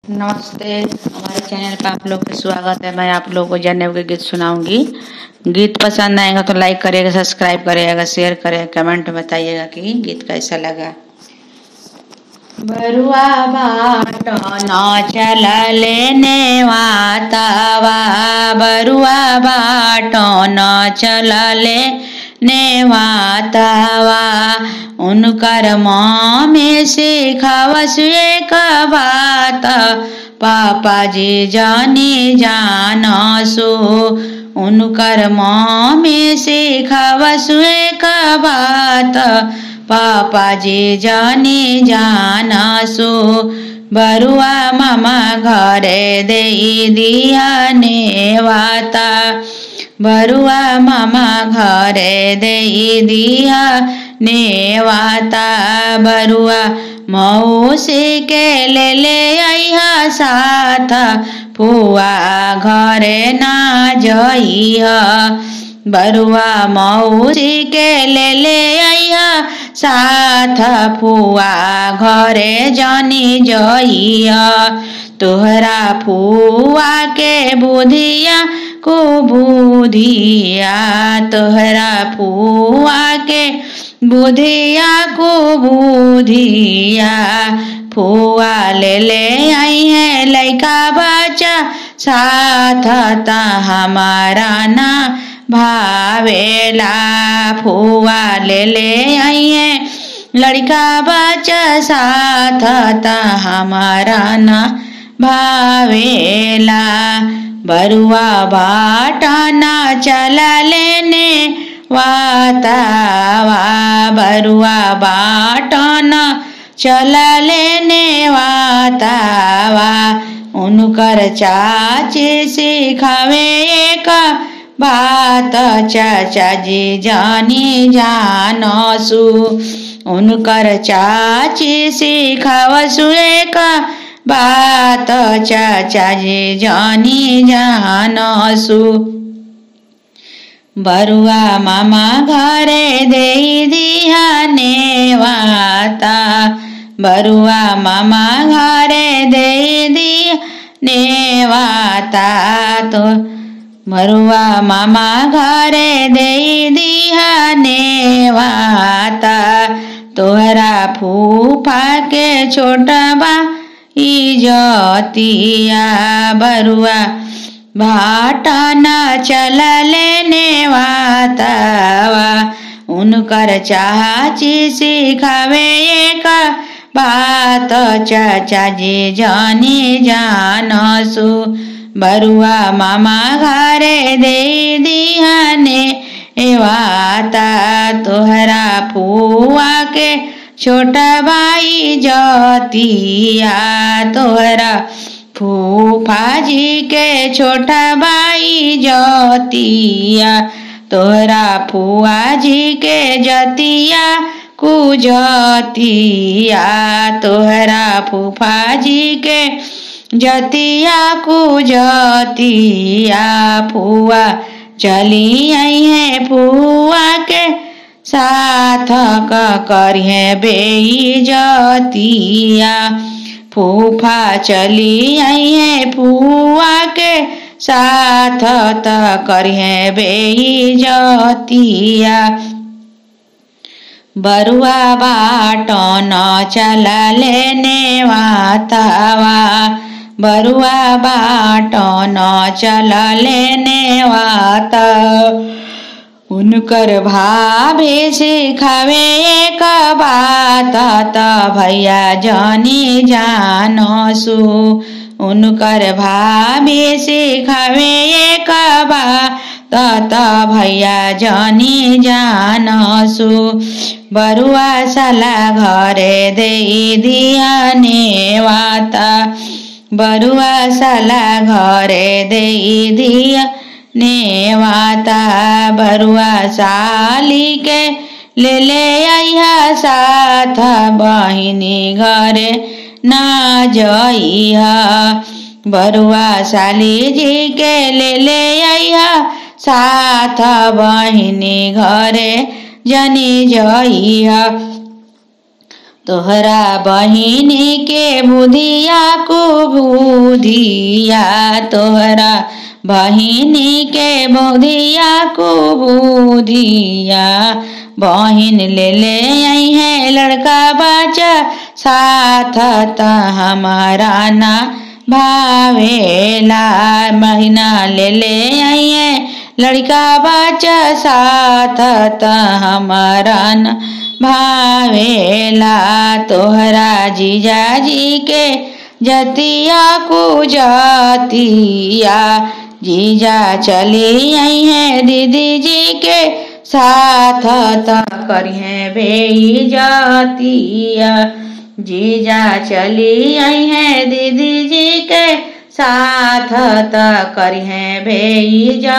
नमस्ते। हमारे चैनल पर आप लोग का स्वागत है। मैं आप लोगों को जनेऊ के गीत सुनाऊंगी। गीत पसंद आएगा तो लाइक करिएगा, सब्सक्राइब करिएगा, शेयर करिएगा, कमेंट बताइएगा कि गीत कैसा लगा। बरुआ बाट न चलले नेवातावा, बरुआ बाट न चलले नेवातावा, उनकर में सिखावस एक बात, पापा जी जानी जानसो, उनकर में सिखावस एक बात, पापा जी जानी जानसो, बरुआ मामा घरे दे दिया नेवाता, बरुआ मामा घरे दे दिया नेवाता, बरुआ मौसी के ले आइहा साथ, फुआ घरे ना जइहा, बरुआ मौसी के ले आइहा साथ, फुआ घरे जानी जइहा, तोहरा फुआ के बुधिया को बुधिया, तोहरा फुआ के बुधिया को बुधिया, फुआ ले आई है लइका बच्चा साथ, ता हमारा ना भावेला, फुआ ले आई है लड़का बच्चा साथ, ता हमारा ना भावेला, बरुआ बाटा ना चला लेने वातावा, बरुआ बाटा ना चला लेने वातावा, उनकर चाची सिखावे एक बात, चाचा जी जानी जानसु, उनकर चाची सिखावसु एक बात, चाचा जी जानी जानसु, बरुआ मामा घरे दे दिया नेवाता, बरुआ मामा घरे दे दिया नेवाता, तो बरुआ मामा घरे दे दिया नेवाता, तोहरा फूफा के छोटबा इजतिया, बरुआ भाटा न चलले नेवातावा, उनकर चाची सिखावे एक बात, चाचा जी जानी जानसु, बरुआ मामा घरे दे दिया नेवाता, तोहरा फुआ के छोटा भाई जतिया, तोहरा फूफा जी के छोटा भाई जतिया, तोहरा फुआ जी के जतिया कुजतिया, तोहरा फूफा जी के जतिया कुजतिया, फुआ चली आई है फुआ के साथ, करिए बेइज्जतिया, फूफा चली आई है फुआ के साथ, त करिए बेइज्जतिया, बरुआ बाटो न चलले नेवातावा, बरुआ बाटो न चलले नेवाता, उनकर भाभी सिखावे एक बात, त भैया जानी जानसु, उनकर भाभी सिखावे एक बात, त भैया जानी जानसु, बरुआ साला घरे दे दिया नेवाता, बरुआ साला घरे दे दिया नेवाता, बरुआ साली के ले आइहा साथ, बहिनी घरे ना जइहा, बरुआ साली जी के ले आइहा साथ, बहिनी घरे जनी जइहा, तोहरा बहिनी के बुधिया को बुधिया, तोहरा बहिनी के बुधिया को बुधिया। बहिन ले आई है लड़का बच्चा साथ त हमारा ना भावेला। महीना ले आई है लड़का बच्चा साथ त हमारा न भावेला। तोहरा जीजा जी के जतिया को जातिया, जीजा चली आई है दीदी जी के साथ त करिए बेइज्जतिया। जीजा चली आई है दीदी जी के साथ त करिए बेइज्जतिया।